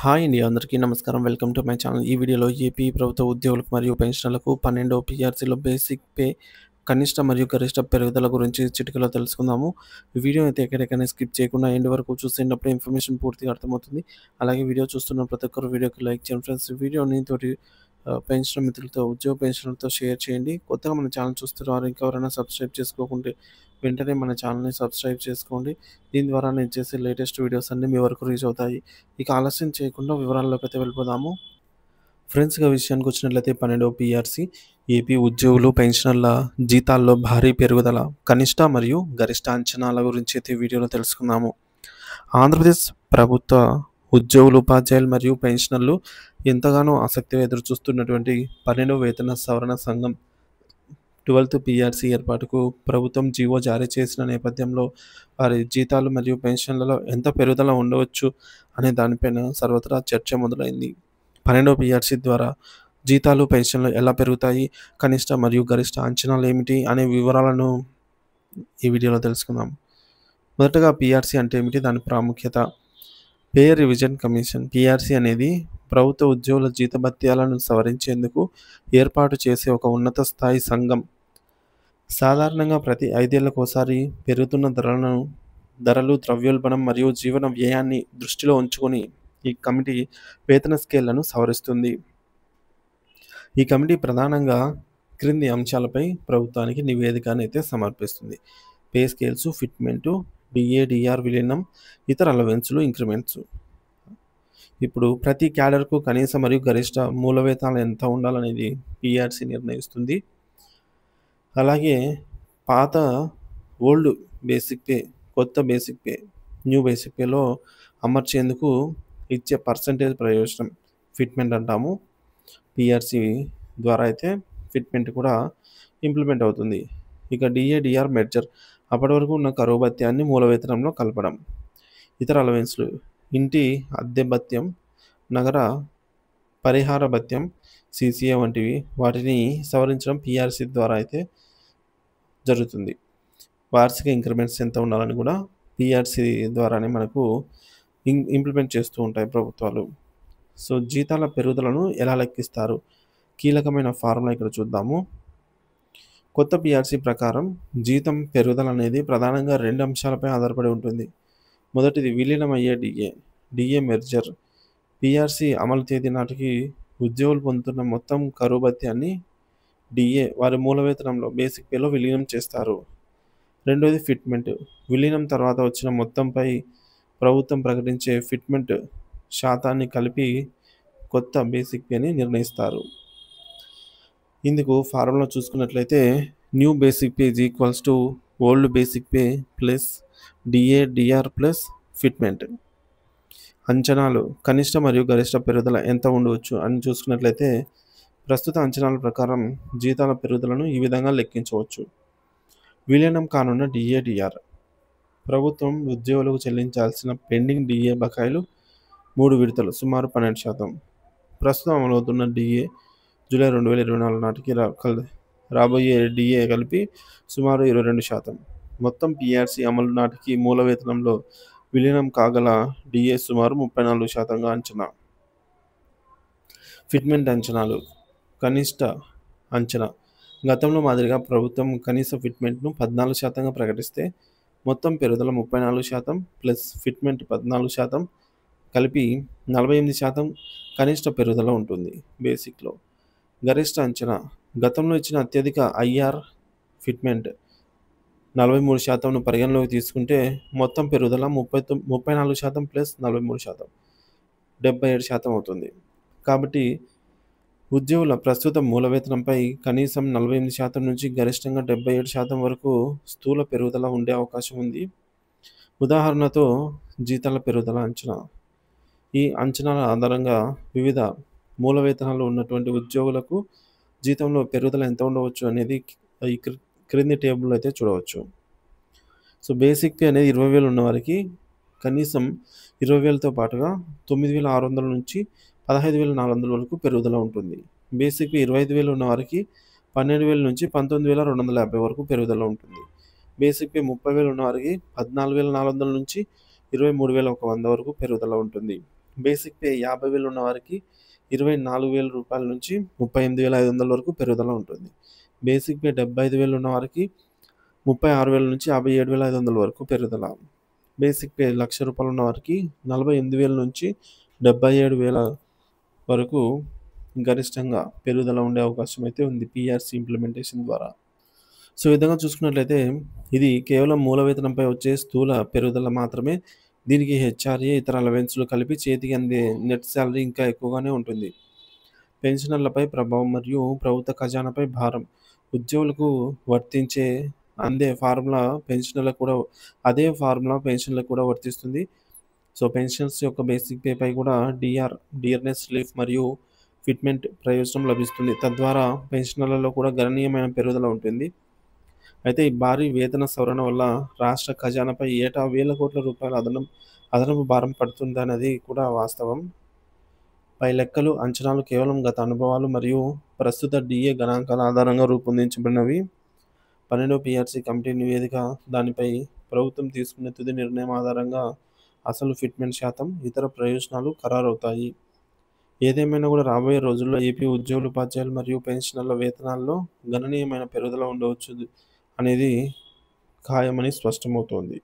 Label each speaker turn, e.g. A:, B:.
A: Hi అండి. అందరికీ నమస్కారం. Welcome to my channel. ఈ వీడియోలో ఏపీ ప్రభుత్వ ఉద్యోగులకు మరియు పెన్షనర్లకు 12వ పీఆర్సీలో బేసిక్ పే కనిష్ట మరియు గరిష్ట పెరుగుదల గురించి చిటికలో తెలుసుకుందాము. ఈ వీడియో అయితే ఎక్కడెక్కడైనా స్కిప్ చేయకుండా ఎండ్ వరకు చూసేటప్పుడు ఇన్ఫర్మేషన్ పూర్తిగా అర్థమవుతుంది. అలాగే వీడియో చూస్తున్న ప్రతి ఒక్కరు వీడియోకి లైక్ చేయండి ఫ్రెండ్స్. ఈ వీడియోని తోటి పెన్షనర్ మిత్రులతో, ఉద్యోగ పెన్షనర్లతో షేర్ చేయండి. కొత్తగా మన ఛానల్ చూస్తున్నవారు ఇంకెవరైనా సబ్స్క్రైబ్ చేసుకోకుంటే వెంటనే మన ఛానల్‌ని సబ్స్క్రైబ్ చేసుకోండి. దీని ద్వారా నేను చేసే లేటెస్ట్ వీడియోస్ అన్నీ మీ వరకు రీచ్ అవుతాయి. ఇక ఆలస్యం చేయకుండా వివరాల్లోకైతే వెళ్ళిపోదాము. ఫ్రెండ్స్ ఇక విషయానికి వచ్చినట్లయితే 12వ పీఆర్సీ ఏపీ ఉద్యోగులు, పెన్షనర్ల జీతాల్లో భారీ పెరుగుదల, కనిష్ట మరియు గరిష్ట అంచనాల గురించి అయితే ఈ వీడియోలో తెలుసుకుందాము. ఆంధ్రప్రదేశ్ ప్రభుత్వ ఉద్యోగులు, ఉపాధ్యాయులు మరియు పెన్షనర్లు ఎంతగానో ఆసక్తిగా ఎదురుచూస్తున్నటువంటి 12వ వేతన సవరణ సంఘం 12th పీఆర్సీ ఏర్పాటుకు ప్రభుత్వం జీవో జారీ చేసిన నేపథ్యంలో వారి జీతాలు మరియు పెన్షన్లలో ఎంత పెరుగుదల ఉండవచ్చు అనే దానిపైన సర్వత్రా చర్చ మొదలైంది. 12వ పీఆర్సీ ద్వారా జీతాలు, పెన్షన్లు ఎలా పెరుగుతాయి, కనిష్ట మరియు గరిష్ట అంచనాలు ఏమిటి అనే వివరాలను ఈ వీడియోలో తెలుసుకుందాం. మొదటగా పీఆర్సీ అంటే ఏమిటి, దాని ప్రాముఖ్యత. పే రివిజన్ కమిషన్ పీఆర్సీ అనేది ప్రభుత్వ ఉద్యోగుల జీతభత్యాలను సవరించేందుకు ఏర్పాటు చేసే ఒక ఉన్నత స్థాయి సంఘం. సాధారణంగా ప్రతి 5 ఏళ్లకోసారి పెరుగుతున్న ధరలు, ద్రవ్యోల్బణం మరియు జీవన వ్యయాన్ని దృష్టిలో ఉంచుకొని ఈ కమిటీ వేతన స్కేళ్లను సవరిస్తుంది. ఈ కమిటీ ప్రధానంగా క్రింది అంశాలపై ప్రభుత్వానికి నివేదికనైతే సమర్పిస్తుంది: పే స్కేల్స్, ఫిట్మెంటు, డిఏ/డిఆర్ విలీనం, ఇతర అలవెన్సులు, ఇంక్రిమెంట్స్. ఇప్పుడు ప్రతి క్యాడర్కు కనీస మరియు గరిష్ట మూల వేతనాలు ఎంత ఉండాలనేది పీఆర్సీ నిర్ణయిస్తుంది. అలాగే పాత ఓల్డ్ బేసిక్ పే, కొత్త బేసిక్ పే, న్యూ బేసిక్ పేలో అమర్చేందుకు ఇచ్చే పర్సంటేజ్ ప్రయోజనం ఫిట్మెంట్ అంటాము. పీఆర్సీ ద్వారా అయితే ఫిట్మెంట్ కూడా ఇంప్లిమెంట్ అవుతుంది. ఇక డిఏ/డిఆర్ మెర్జర్, అప్పటి వరకు ఉన్న కరువు భత్యాన్ని మూల వేతనంలో కలపడం. ఇతర అలవెన్స్లు, ఇంటి అద్దె భత్యం, నగర పరిహార భత్యం, సీసీఏ వంటివి, వాటిని సవరించడం పీఆర్సీ ద్వారా అయితే జరుగుతుంది. వార్షిక ఇంక్రిమెంట్స్ ఎంత ఉండాలని కూడా పీఆర్సీ ద్వారానే మనకు ఇంప్లిమెంట్ చేస్తూ ఉంటాయి ప్రభుత్వాలు. సో జీతాల పెరుగుదలను ఎలా లెక్కిస్తారు? కీలకమైన ఫార్ములా ఇక్కడ చూద్దాము. కొత్త పీఆర్సీ ప్రకారం జీతం పెరుగుదల అనేది ప్రధానంగా 2 అంశాలపై ఆధారపడి ఉంటుంది. మొదటిది విలీనమయ్యే డిఏ మెర్జర్. పీఆర్సీ అమలు తేదీ నాటికి ఉద్యోగులు పొందుతున్న మొత్తం కరువు భత్యాన్ని డిఏ వారి మూల వేతనంలో బేసిక్ పేలో విలీనం చేస్తారు. రెండోది ఫిట్మెంట్. విలీనం తర్వాత వచ్చిన మొత్తంపై ప్రభుత్వం ప్రకటించే ఫిట్మెంట్ శాతాన్ని కలిపి కొత్త బేసిక్ పేని నిర్ణయిస్తారు. ఇందుకు ఫార్ములా చూసుకున్నట్లయితే new basic pay is equals to old basic pay plus DA DR plus fitment. అంచనాలు, కనిష్ట మరియు గరిష్ట పెరుగుదల ఎంత ఉండవచ్చు అని చూసుకున్నట్లయితే ప్రస్తుత అంచనాల ప్రకారం జీతాల పెరుగుదలను ఈ విధంగా లెక్కించవచ్చు. విలీనం కానున్న డిఏ/డిఆర్. ప్రభుత్వం ఉద్యోగులకు చెల్లించాల్సిన పెండింగ్ డిఏ బకాయిలు 3 విడతలు సుమారు 12%. ప్రస్తుతం అమలవుతున్న డిఏ జూలై 2024 నాటికి రాబోయే డిఏ కలిపి సుమారు 22%. మొత్తం పీఆర్సీ అమలు నాటికి మూల వేతనంలో విలీనం కాగల డిఏ సుమారు 34%గా అంచనా. ఫిట్మెంట్ అంచనాలు. కనిష్ట అంచనా. గతంలో మాదిరిగా ప్రభుత్వం కనీస ఫిట్మెంట్ను 14%గా ప్రకటిస్తే మొత్తం పెరుగుదల 34% ప్లస్ ఫిట్మెంట్ 14% కలిపి 48% కనిష్ట పెరుగుదల ఉంటుంది బేసిక్లో. గరిష్ట అంచనా. గతంలో ఇచ్చిన అత్యధిక ఐఆర్ ఫిట్మెంట్ 43%ను పరిగణలోకి తీసుకుంటే మొత్తం పెరుగుదల 34% ప్లస్ 43% 77% అవుతుంది. కాబట్టి ఉద్యోగుల ప్రస్తుత మూల వేతనంపై కనీసం 48% నుంచి గరిష్టంగా 77% వరకు స్థూల పెరుగుదల ఉండే అవకాశం ఉంది. ఉదాహరణతో జీతాల పెరుగుదల అంచనా. ఈ అంచనాల ఆధారంగా వివిధ మూల వేతనాలు ఉన్నటువంటి ఉద్యోగులకు జీతంలో పెరుగుదల ఎంత ఉండవచ్చు అనేది ఈ క్రింది టేబుల్లో అయితే చూడవచ్చు. సో బేసిక్ పే అనేది 20,000 ఉన్న వారికి కనీసం 20,000తో పాటుగా 9,600 నుంచి 15,400 వరకు పెరుగుదల ఉంటుంది. బేసిక్ పే 25,000 ఉన్న వారికి 12,000 నుంచి 19,250 వరకు పెరుగుదల ఉంటుంది. బేసిక్ పే 30,000 ఉన్న వారికి 14,400 నుంచి 23,100 వరకు పెరుగుదల ఉంటుంది. బేసిక్ పే 50,000 ఉన్న వారికి రూ. 24,000 నుంచి 38,500 వరకు పెరుగుదల ఉంటుంది. బేసిక్ పే 75,000 ఉన్న వారికి 36,000 నుంచి 57,500 వరకు పెరుగుదల. బేసిక్ పే రూ. 1,00,000 ఉన్న వారికి 48,000 నుంచి 77,000 వరకు గరిష్టంగా పెరుగుదల ఉండే అవకాశం అయితే ఉంది పీఆర్సీ ఇంప్లిమెంటేషన్ ద్వారా. సో, ఈ విధంగా చూసుకున్నట్లయితే ఇది కేవలం మూల వేతనంపై వచ్చే స్థూల పెరుగుదల మాత్రమే. దీనికి హెచ్ఆర్ఏ, ఇతర అలవెన్స్‌లు కలిపి చేతికి అందే నెట్ సాలరీ ఇంకా ఎక్కువగానే ఉంటుంది. పెన్షనర్లపై ప్రభావం మరియు ప్రభుత్వ ఖజానాపై భారం. ఉద్యోగులకు వర్తించే అందే ఫార్ములా పెన్షనర్లకు కూడా అదే ఫార్ములా పెన్షన్లకు కూడా వర్తిస్తుంది. సో, పెన్షన్స్ యొక్క బేసిక్ పేపై కూడా డియర్నెస్ రిలీఫ్ మరియు ఫిట్మెంట్ ప్రయోజనం లభిస్తుంది. తద్వారా పెన్షనర్లలో కూడా గణనీయమైన పెరుగుదల ఉంటుంది. అయితే ఈ భారీ వేతన సవరణ వల్ల రాష్ట్ర ఖజానాపై ఏటా వేల కోట్ల రూపాయల అదనపు భారం పడుతుందన్నది కూడా వాస్తవం. పై లెక్కలు, అంచనాలు కేవలం గత అనుభవాలు మరియు ప్రస్తుత డిఏ గణాంకాల ఆధారంగా రూపొందించబడినవి. 12వ పీఆర్సీ కమిటీ నివేదిక, దానిపై ప్రభుత్వం తీసుకునే తుది నిర్ణయం ఆధారంగా అసలు ఫిట్మెంట్ శాతం, ఇతర ప్రయోజనాలు ఖరారవుతాయి. ఏదేమైనా కూడా రాబోయే రోజుల్లో ఏపీ ఉద్యోగులు, ఉపాధ్యాయులు మరియు పెన్షనర్ల వేతనాల్లో గణనీయమైన పెరుగుదల ఉండవచ్చు అనేది ఖాయమని స్పష్టమవుతోంది.